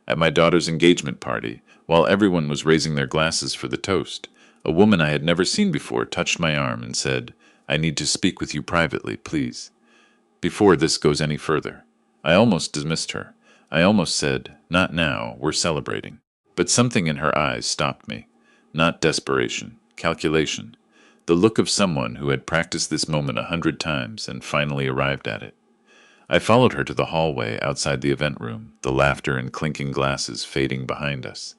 At my daughter's engagement party, while everyone was raising their glasses for the toast, a woman I had never seen before touched my arm and said, "I need to speak with you privately, please." Before this goes any further, I almost dismissed her. I almost said, "Not now, we're celebrating." But something in her eyes stopped me. Not desperation, calculation. The look of someone who had practiced this moment 100 times and finally arrived at it. I followed her to the hallway outside the event room, the laughter and clinking glasses fading behind us.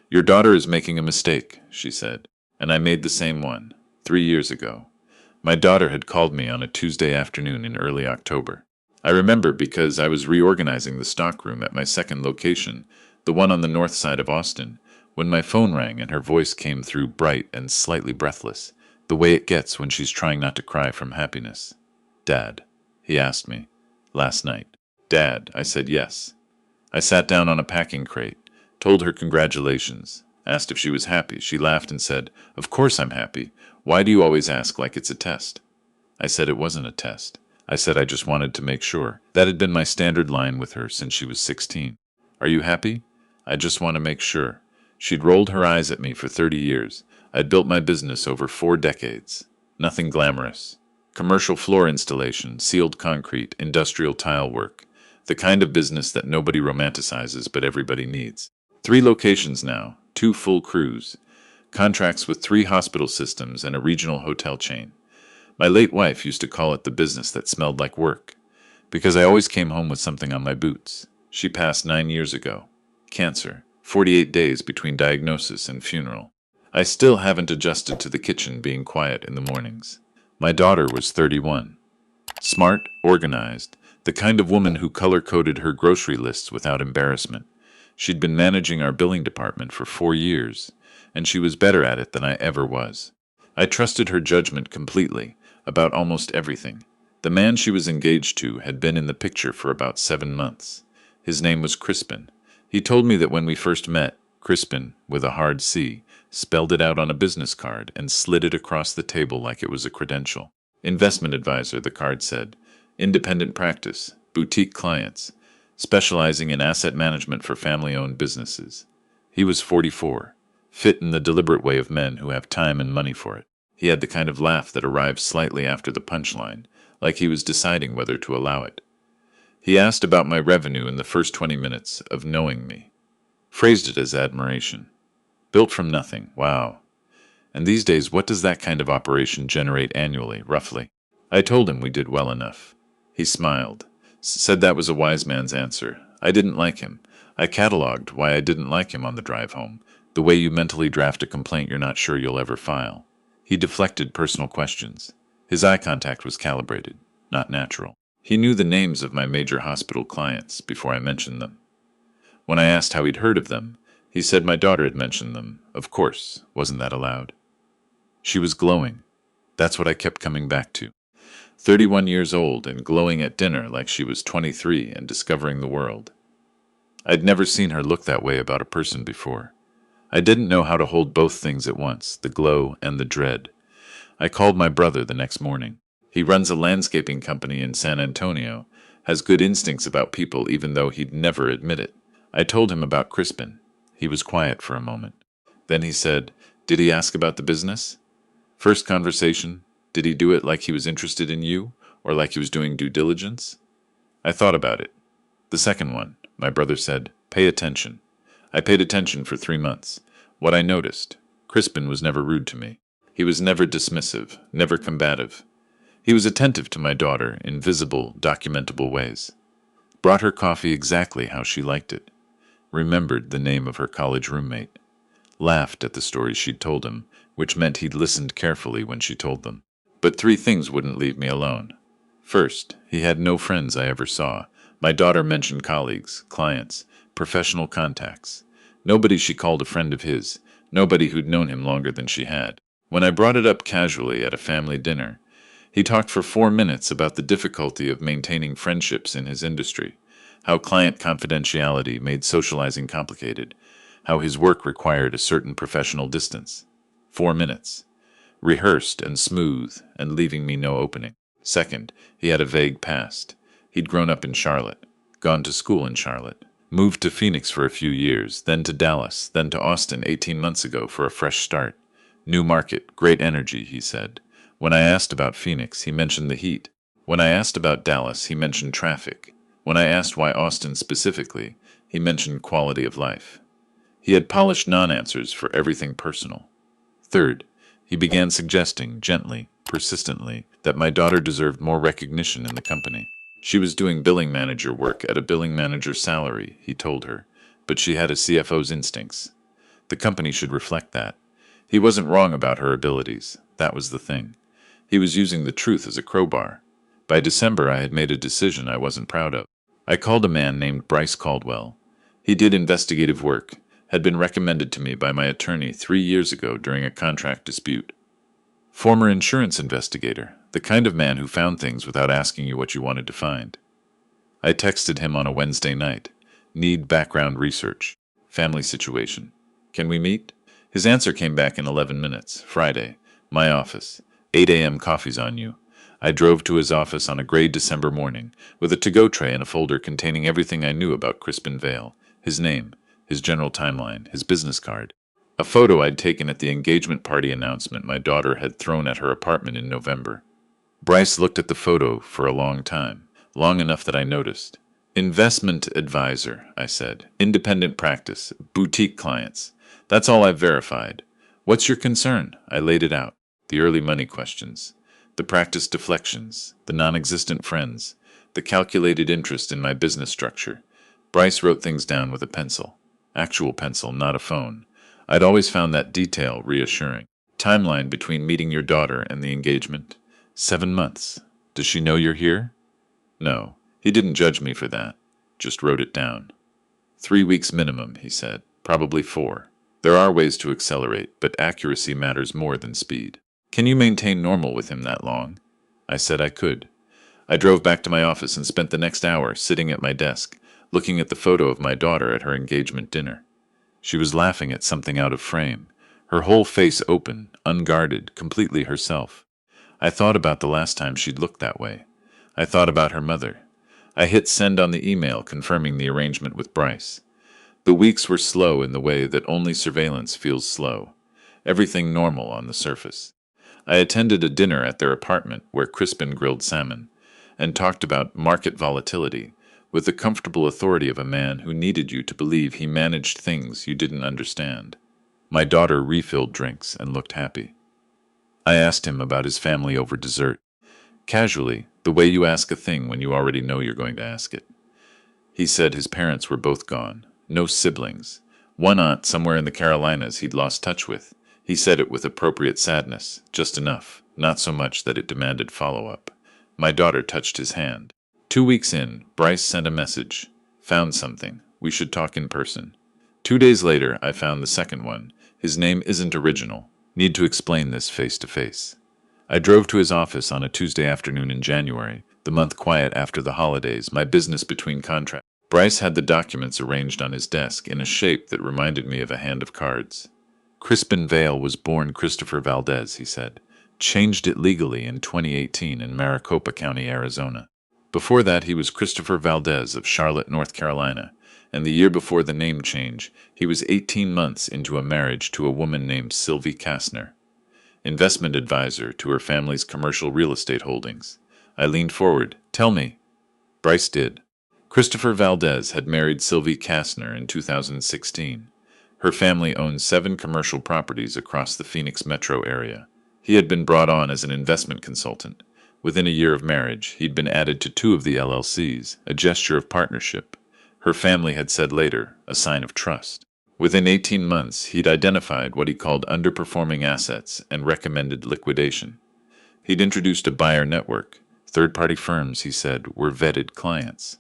"Your daughter is making a mistake," she said, and I made the same one, 3 years ago. My daughter had called me on a Tuesday afternoon in early October. I remember because I was reorganizing the stockroom at my second location, the one on the north side of Austin, when my phone rang and her voice came through bright and slightly breathless, the way it gets when she's trying not to cry from happiness. "Dad?" he asked me. "Last night." "Dad," I said yes. I sat down on a packing crate, told her congratulations, asked if she was happy. She laughed and said, "Of course I'm happy. Why do you always ask like it's a test?" I said it wasn't a test. I said I just wanted to make sure. That had been my standard line with her since she was 16. "Are you happy?" "I just want to make sure." She'd rolled her eyes at me for 30 years. I'd built my business over 4 decades. Nothing glamorous. Commercial floor installation, sealed concrete, industrial tile work. The kind of business that nobody romanticizes but everybody needs. 3 locations now, 2 full crews. Contracts with 3 hospital systems and a regional hotel chain. My late wife used to call it the business that smelled like work, because I always came home with something on my boots. She passed 9 years ago. Cancer. 48 days between diagnosis and funeral. I still haven't adjusted to the kitchen being quiet in the mornings. My daughter was 31. Smart, organized, the kind of woman who color-coded her grocery lists without embarrassment. She'd been managing our billing department for 4 years, and she was better at it than I ever was. I trusted her judgment completely, about almost everything. The man she was engaged to had been in the picture for about 7 months. His name was Crispin. He told me that when we first met, Crispin, with a hard C, spelled it out on a business card and slid it across the table like it was a credential. Investment advisor, the card said. Independent practice, boutique clients, specializing in asset management for family-owned businesses. He was 44, fit in the deliberate way of men who have time and money for it. He had the kind of laugh that arrives slightly after the punchline, like he was deciding whether to allow it. He asked about my revenue in the first 20 minutes of knowing me. Phrased it as admiration. Built from nothing, wow. And these days, what does that kind of operation generate annually, roughly? I told him we did well enough. He smiled, said that was a wise man's answer. I didn't like him. I cataloged why I didn't like him on the drive home, the way you mentally draft a complaint you're not sure you'll ever file. He deflected personal questions. His eye contact was calibrated, not natural. He knew the names of my major hospital clients before I mentioned them. When I asked how he'd heard of them, he said my daughter had mentioned them. Of course, wasn't that allowed? She was glowing. That's what I kept coming back to. 31 years old and glowing at dinner like she was 23 and discovering the world. I'd never seen her look that way about a person before. I didn't know how to hold both things at once, the glow and the dread. I called my brother the next morning. He runs a landscaping company in San Antonio, has good instincts about people even though he'd never admit it. I told him about Crispin. He was quiet for a moment. Then he said, "Did he ask about the business?" First conversation, did he do it like he was interested in you, or like he was doing due diligence? I thought about it. The second one, my brother said, "Pay attention." I paid attention for 3 months. What I noticed, Crispin was never rude to me. He was never dismissive, never combative. He was attentive to my daughter in visible, documentable ways. Brought her coffee exactly how she liked it. Remembered the name of her college roommate. Laughed at the stories she'd told him, which meant he'd listened carefully when she told them. But 3 things wouldn't leave me alone. First, he had no friends I ever saw. My daughter mentioned colleagues, clients, professional contacts. Nobody she called a friend of his, nobody who'd known him longer than she had. When I brought it up casually at a family dinner, he talked for 4 minutes about the difficulty of maintaining friendships in his industry, how client confidentiality made socializing complicated, how his work required a certain professional distance. 4 minutes. Rehearsed and smooth and leaving me no opening. Second, he had a vague past. He'd grown up in Charlotte, gone to school in Charlotte, Moved to Phoenix for a few years, then to Dallas, then to Austin 18 months ago for a fresh start. New market, great energy, he said. When I asked about Phoenix, he mentioned the heat. When I asked about Dallas, he mentioned traffic. When I asked why Austin specifically, he mentioned quality of life. He had polished non-answers for everything personal. Third, he began suggesting, gently, persistently, that my daughter deserved more recognition in the company. She was doing billing manager work at a billing manager salary, he told her, but she had a CFO's instincts. The company should reflect that. He wasn't wrong about her abilities. That was the thing. He was using the truth as a crowbar. By December, I had made a decision I wasn't proud of. I called a man named Bryce Caldwell. He did investigative work, had been recommended to me by my attorney 3 years ago during a contract dispute. Former insurance investigator, the kind of man who found things without asking you what you wanted to find. I texted him on a Wednesday night. Need background research. Family situation. Can we meet? His answer came back in 11 minutes. Friday. My office. 8 a.m. coffee's on you. I drove to his office on a gray December morning, with a to-go tray and a folder containing everything I knew about Crispin Vale. His name, his general timeline, his business card. A photo I'd taken at the engagement party announcement my daughter had thrown at her apartment in November. Bryce looked at the photo for a long time, long enough that I noticed. Investment advisor, I said. Independent practice. Boutique clients. That's all I've verified. What's your concern? I laid it out. The early money questions. The practice deflections. The non-existent friends. The calculated interest in my business structure. Bryce wrote things down with a pencil. Actual pencil, not a phone. I'd always found that detail reassuring. Timeline between meeting your daughter and the engagement. 7 months. Does she know you're here? No. He didn't judge me for that. Just wrote it down. 3 weeks minimum, he said. Probably 4. There are ways to accelerate, but accuracy matters more than speed. Can you maintain normal with him that long? I said I could. I drove back to my office and spent the next hour sitting at my desk, looking at the photo of my daughter at her engagement dinner. She was laughing at something out of frame, her whole face open, unguarded, completely herself. I thought about the last time she'd looked that way. I thought about her mother. I hit send on the email confirming the arrangement with Bryce. The weeks were slow in the way that only surveillance feels slow. Everything normal on the surface. I attended a dinner at their apartment where Crispin grilled salmon, and talked about market volatility, with the comfortable authority of a man who needed you to believe he managed things you didn't understand. My daughter refilled drinks and looked happy. I asked him about his family over dessert. Casually, the way you ask a thing when you already know you're going to ask it. He said his parents were both gone. No siblings. One aunt somewhere in the Carolinas he'd lost touch with. He said it with appropriate sadness, just enough, not so much that it demanded follow-up. My daughter touched his hand. 2 weeks in, Bryce sent a message. Found something. We should talk in person. 2 days later, I found the second one. His name isn't original. Need to explain this face to face. I drove to his office on a Tuesday afternoon in January, the month quiet after the holidays, my business between contracts. Bryce had the documents arranged on his desk in a shape that reminded me of a hand of cards. Crispin Vale was born Christopher Valdez, he said. Changed it legally in 2018 in Maricopa County, Arizona. Before that, he was Christopher Valdez of Charlotte, North Carolina, and the year before the name change, he was 18 months into a marriage to a woman named Sylvie Kastner, investment advisor to her family's commercial real estate holdings. I leaned forward. Tell me. Bryce did. Christopher Valdez had married Sylvie Kastner in 2016. Her family owned 7 commercial properties across the Phoenix metro area. He had been brought on as an investment consultant. Within a year of marriage, he'd been added to 2 of the LLCs, a gesture of partnership. Her family had said later, a sign of trust. Within 18 months, he'd identified what he called underperforming assets and recommended liquidation. He'd introduced a buyer network. Third-party firms, he said, were vetted clients.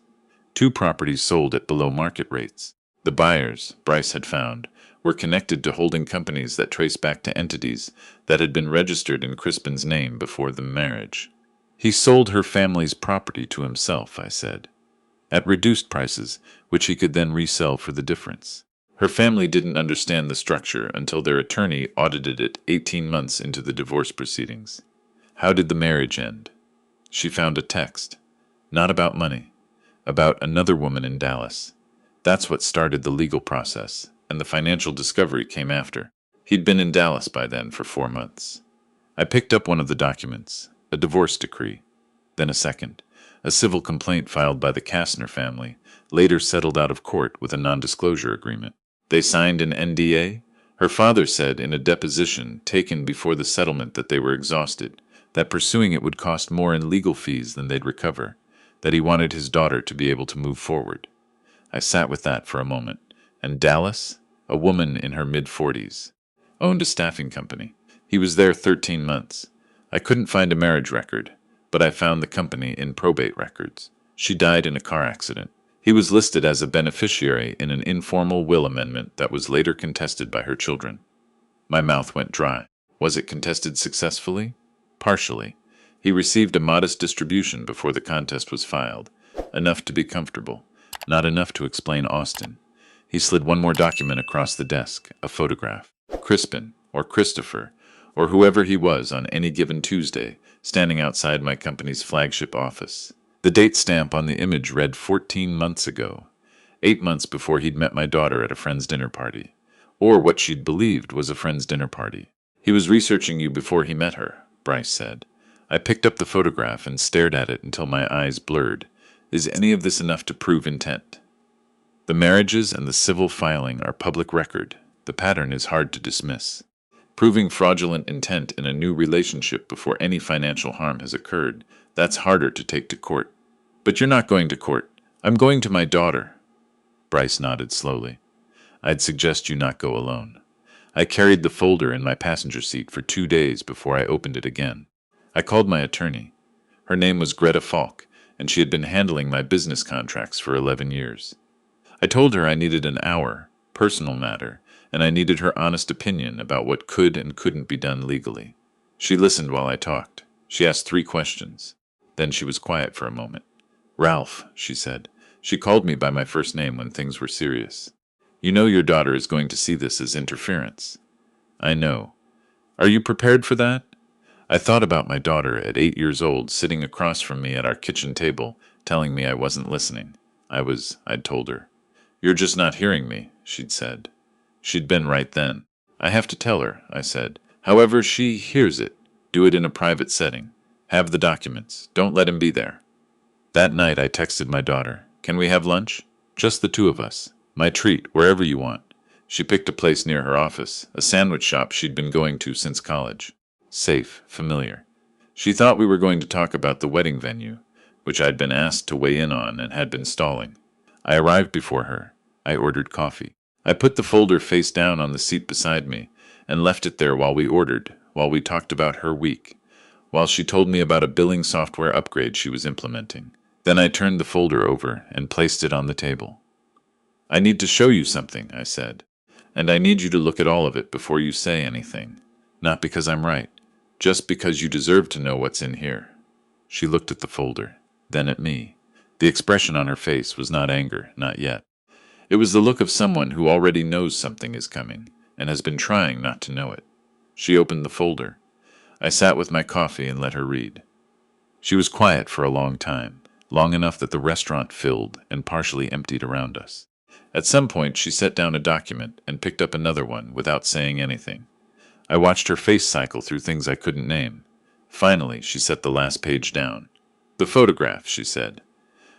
2 properties sold at below market rates. The buyers, Bryce had found, were connected to holding companies that traced back to entities that had been registered in Crispin's name before the marriage. He sold her family's property to himself, I said, at reduced prices, which he could then resell for the difference. Her family didn't understand the structure until their attorney audited it 18 months into the divorce proceedings. How did the marriage end? She found a text. Not about money. About another woman in Dallas. That's what started the legal process, and the financial discovery came after. He'd been in Dallas by then for 4 months. I picked up one of the documents, a divorce decree, then a second, a civil complaint filed by the Kastner family, later settled out of court with a non-disclosure agreement. They signed an NDA. Her father said in a deposition taken before the settlement that they were exhausted, that pursuing it would cost more in legal fees than they'd recover, that he wanted his daughter to be able to move forward. I sat with that for a moment. And Dallas, a woman in her mid-40s, owned a staffing company. He was there 13 months. I couldn't find a marriage record, but I found the company in probate records. She died in a car accident. He was listed as a beneficiary in an informal will amendment that was later contested by her children. My mouth went dry. Was it contested successfully? Partially. He received a modest distribution before the contest was filed, enough to be comfortable, not enough to explain Austin. He slid one more document across the desk, a photograph. Crispin, or Christopher, or whoever he was on any given Tuesday, standing outside my company's flagship office. The date stamp on the image read 14 months ago, 8 months before he'd met my daughter at a friend's dinner party, or what she'd believed was a friend's dinner party. He was researching you before he met her, Bryce said. I picked up the photograph and stared at it until my eyes blurred. Is any of this enough to prove intent? The marriages and the civil filing are public record. The pattern is hard to dismiss. Proving fraudulent intent in a new relationship before any financial harm has occurred, that's harder to take to court. But you're not going to court. I'm going to my daughter. Bryce nodded slowly. I'd suggest you not go alone. I carried the folder in my passenger seat for 2 days before I opened it again. I called my attorney. Her name was Greta Falk, and she had been handling my business contracts for 11 years. I told her I needed an hour, personal matter, and I needed her honest opinion about what could and couldn't be done legally. She listened while I talked. She asked 3 questions. Then she was quiet for a moment. Ralph, she said. She called me by my first name when things were serious. You know your daughter is going to see this as interference. I know. Are you prepared for that? I thought about my daughter at 8 years old sitting across from me at our kitchen table, telling me I wasn't listening. I'd told her. You're just not hearing me, she'd said. She'd been right then. I have to tell her, I said. However she hears it, do it in a private setting. Have the documents. Don't let him be there. That night I texted my daughter. Can we have lunch? Just the 2 of us. My treat, wherever you want. She picked a place near her office, a sandwich shop she'd been going to since college. Safe, familiar. She thought we were going to talk about the wedding venue, which I'd been asked to weigh in on and had been stalling. I arrived before her. I ordered coffee. I put the folder face down on the seat beside me and left it there while we talked about her week, while she told me about a billing software upgrade she was implementing. Then I turned the folder over and placed it on the table. I need to show you something, I said, and I need you to look at all of it before you say anything. Not because I'm right, just because you deserve to know what's in here. She looked at the folder, then at me. The expression on her face was not anger, not yet. It was the look of someone who already knows something is coming and has been trying not to know it. She opened the folder. I sat with my coffee and let her read. She was quiet for a long time, long enough that the restaurant filled and partially emptied around us. At some point she set down a document and picked up another one without saying anything. I watched her face cycle through things I couldn't name. Finally, she set the last page down. The photograph, she said.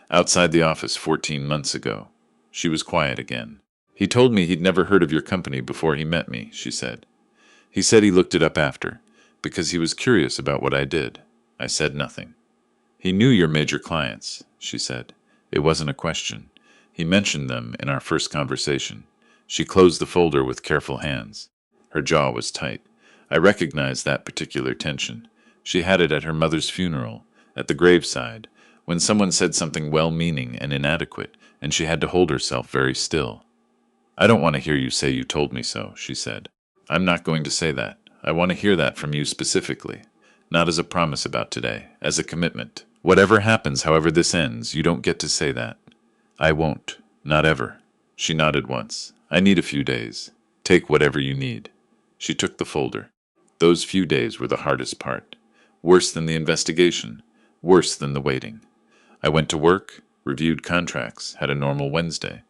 Outside the office 14 months ago. She was quiet again. He told me he'd never heard of your company before he met me, she said. He said he looked it up after, because he was curious about what I did. I said nothing. He knew your major clients, she said. It wasn't a question. He mentioned them in our first conversation. She closed the folder with careful hands. Her jaw was tight. I recognized that particular tension. She had it at her mother's funeral, at the graveside, when someone said something well-meaning and inadequate, and she had to hold herself very still. I don't want to hear you say you told me so, she said. I'm not going to say that. I want to hear that from you specifically. Not as a promise about today, as a commitment. Whatever happens, however this ends, you don't get to say that. I won't. Not ever. She nodded once. I need a few days. Take whatever you need. She took the folder. Those few days were the hardest part. Worse than the investigation. Worse than the waiting. I went to work, reviewed contracts, had a normal Wednesday.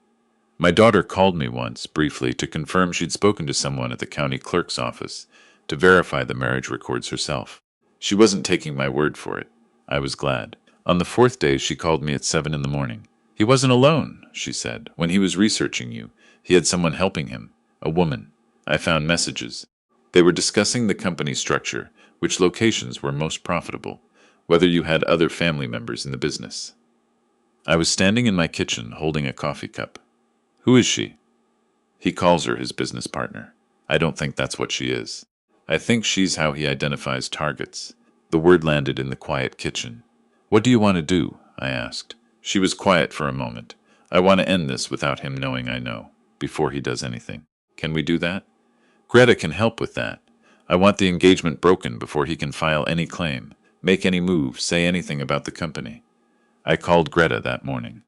My daughter called me once, briefly, to confirm she'd spoken to someone at the county clerk's office to verify the marriage records herself. She wasn't taking my word for it. I was glad. On the fourth day, she called me at 7 in the morning. He wasn't alone, she said. When he was researching you, he had someone helping him, a woman. I found messages. They were discussing the company structure, which locations were most profitable, whether you had other family members in the business. I was standing in my kitchen holding a coffee cup. Who is she? He calls her his business partner. I don't think that's what she is. I think she's how he identifies targets. The word landed in the quiet kitchen. What do you want to do? I asked. She was quiet for a moment. I want to end this without him knowing I know, before he does anything. Can we do that? Greta can help with that. I want the engagement broken before he can file any claim, make any move, say anything about the company. I called Greta that morning.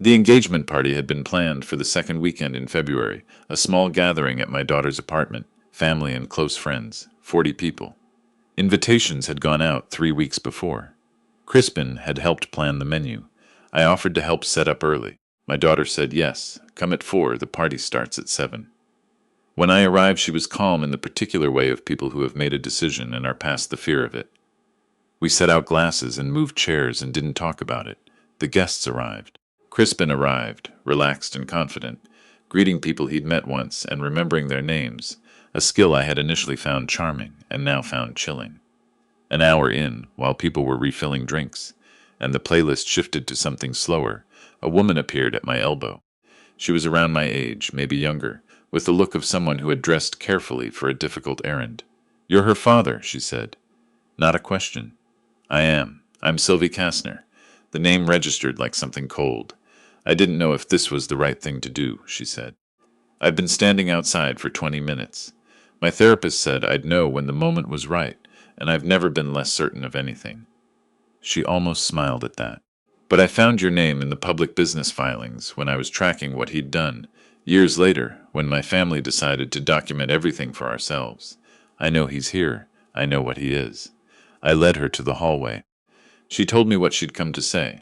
The engagement party had been planned for the second weekend in February, a small gathering at my daughter's apartment, family and close friends, 40 people. Invitations had gone out 3 weeks before. Crispin had helped plan the menu. I offered to help set up early. My daughter said yes, come at 4, the party starts at 7. When I arrived, she was calm in the particular way of people who have made a decision and are past the fear of it. We set out glasses and moved chairs and didn't talk about it. The guests arrived. Crispin arrived, relaxed and confident, greeting people he'd met once and remembering their names, a skill I had initially found charming and now found chilling. An hour in, while people were refilling drinks, and the playlist shifted to something slower, a woman appeared at my elbow. She was around my age, maybe younger, with the look of someone who had dressed carefully for a difficult errand. "You're her father," she said. Not a question. "I am. I'm Sylvie Kastner." The name registered like something cold. "I didn't know if this was the right thing to do," she said. "I've been standing outside for 20 minutes. My therapist said I'd know when the moment was right, and I've never been less certain of anything." She almost smiled at that. "But I found your name in the public business filings when I was tracking what he'd done. Years later, when my family decided to document everything for ourselves. I know he's here. I know what he is." I led her to the hallway. She told me what she'd come to say,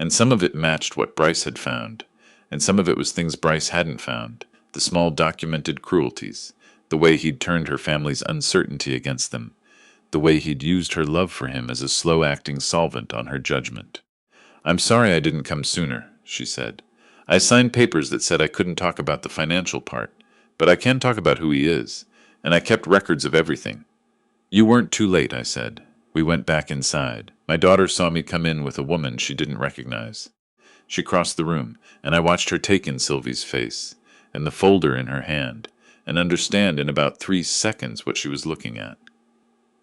and some of it matched what Bryce had found, and some of it was things Bryce hadn't found, the small documented cruelties, the way he'd turned her family's uncertainty against them, the way he'd used her love for him as a slow-acting solvent on her judgment. "I'm sorry I didn't come sooner," she said. "I signed papers that said I couldn't talk about the financial part, but I can talk about who he is, and I kept records of everything." "You weren't too late," I said. We went back inside. My daughter saw me come in with a woman she didn't recognize. She crossed the room, and I watched her take in Sylvie's face, and the folder in her hand, and understand in about 3 seconds what she was looking at.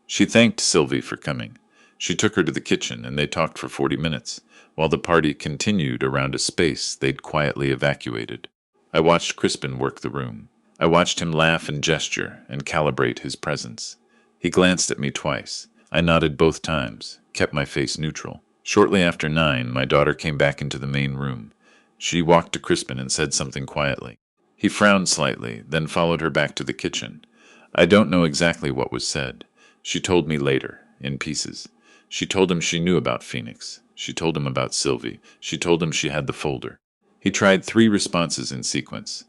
She thanked Sylvie for coming. She took her to the kitchen, and they talked for 40 minutes, while the party continued around a space they'd quietly evacuated. I watched Crispin work the room. I watched him laugh and gesture and calibrate his presence. He glanced at me twice. I nodded both times, kept my face neutral. Shortly after 9, my daughter came back into the main room. She walked to Crispin and said something quietly. He frowned slightly, then followed her back to the kitchen. I don't know exactly what was said. She told me later, in pieces. She told him she knew about Phoenix. She told him about Sylvie. She told him she had the folder. He tried 3 responses in sequence.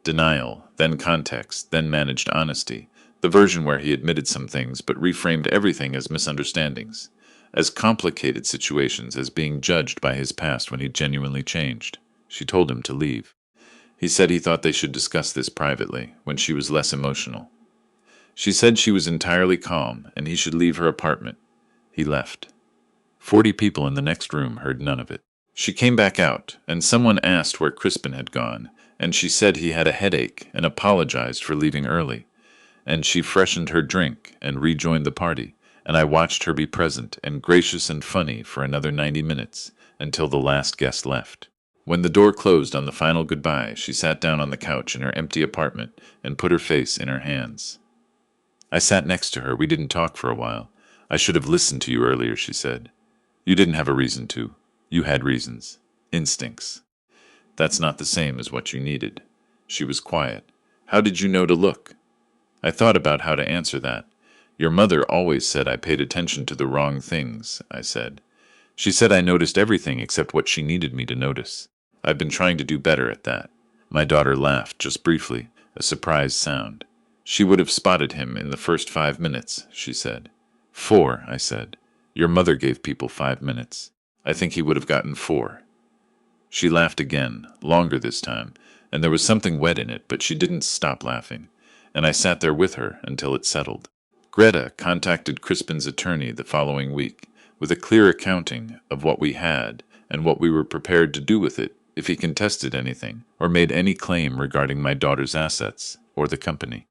Denial, then context, then managed honesty. The version where he admitted some things but reframed everything as misunderstandings, as complicated situations as being judged by his past when he genuinely changed. She told him to leave. He said he thought they should discuss this privately, when she was less emotional. She said she was entirely calm and he should leave her apartment. He left. 40 people in the next room heard none of it. She came back out, and someone asked where Crispin had gone, and she said he had a headache and apologized for leaving early. And she freshened her drink and rejoined the party, and I watched her be present and gracious and funny for another 90 minutes, until the last guest left. When the door closed on the final goodbye, she sat down on the couch in her empty apartment and put her face in her hands. I sat next to her. We didn't talk for a while. "I should have listened to you earlier," she said. "You didn't have a reason to. You had reasons. Instincts. That's not the same as what you needed." She was quiet. "How did you know to look?" I thought about how to answer that. "Your mother always said I paid attention to the wrong things," I said. "She said I noticed everything except what she needed me to notice. I've been trying to do better at that. My daughter laughed, just briefly, a surprised sound. She would have spotted him in the first 5 minutes, she said. 4, I said. Your mother gave people 5 minutes. I think he would have gotten 4. She laughed again, longer this time, and there was something wet in it, but she didn't stop laughing, and I sat there with her until it settled. Greta contacted Crispin's attorney the following week with a clear accounting of what we had and what we were prepared to do with it if he contested anything or made any claim regarding my daughter's assets or the company.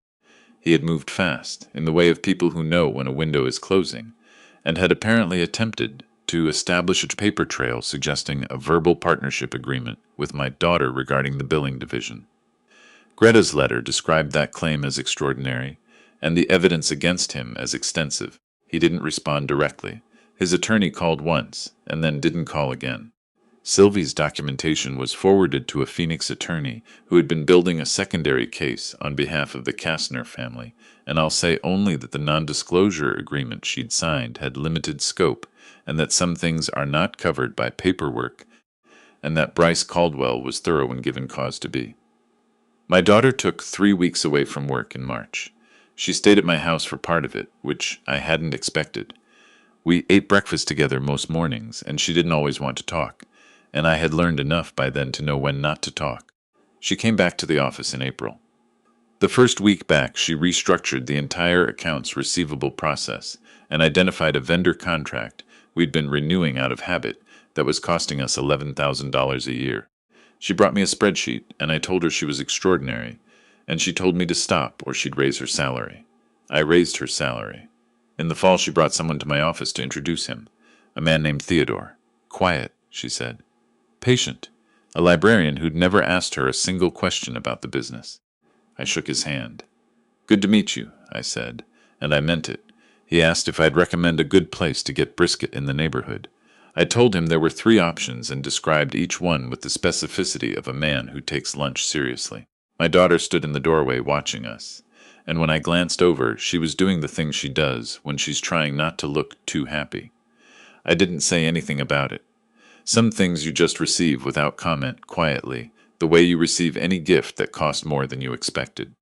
He had moved fast, in the way of people who know when a window is closing, and had apparently attempted to establish a paper trail suggesting a verbal partnership agreement with my daughter regarding the billing division. Greta's letter described that claim as extraordinary, and the evidence against him as extensive. He didn't respond directly. His attorney called once, and then didn't call again. Sylvie's documentation was forwarded to a Phoenix attorney who had been building a secondary case on behalf of the Kastner family, and I'll say only that the non-disclosure agreement she'd signed had limited scope, and that some things are not covered by paperwork, and that Bryce Caldwell was thorough when given cause to be. My daughter took 3 weeks away from work in March. She stayed at my house for part of it, which I hadn't expected. We ate breakfast together most mornings, and she didn't always want to talk, and I had learned enough by then to know when not to talk. She came back to the office in April. The first week back, she restructured the entire accounts receivable process and identified a vendor contract we'd been renewing out of habit that was costing us $11,000 a year. She brought me a spreadsheet, and I told her she was extraordinary, and she told me to stop or she'd raise her salary. I raised her salary. In the fall, she brought someone to my office to introduce him, a man named Theodore. Quiet, she said. Patient, a librarian who'd never asked her a single question about the business. I shook his hand. Good to meet you, I said, and I meant it. He asked if I'd recommend a good place to get brisket in the neighborhood. I told him there were 3 options and described each one with the specificity of a man who takes lunch seriously. My daughter stood in the doorway watching us, and when I glanced over, she was doing the thing she does when she's trying not to look too happy. I didn't say anything about it. Some things you just receive without comment, quietly, the way you receive any gift that cost more than you expected.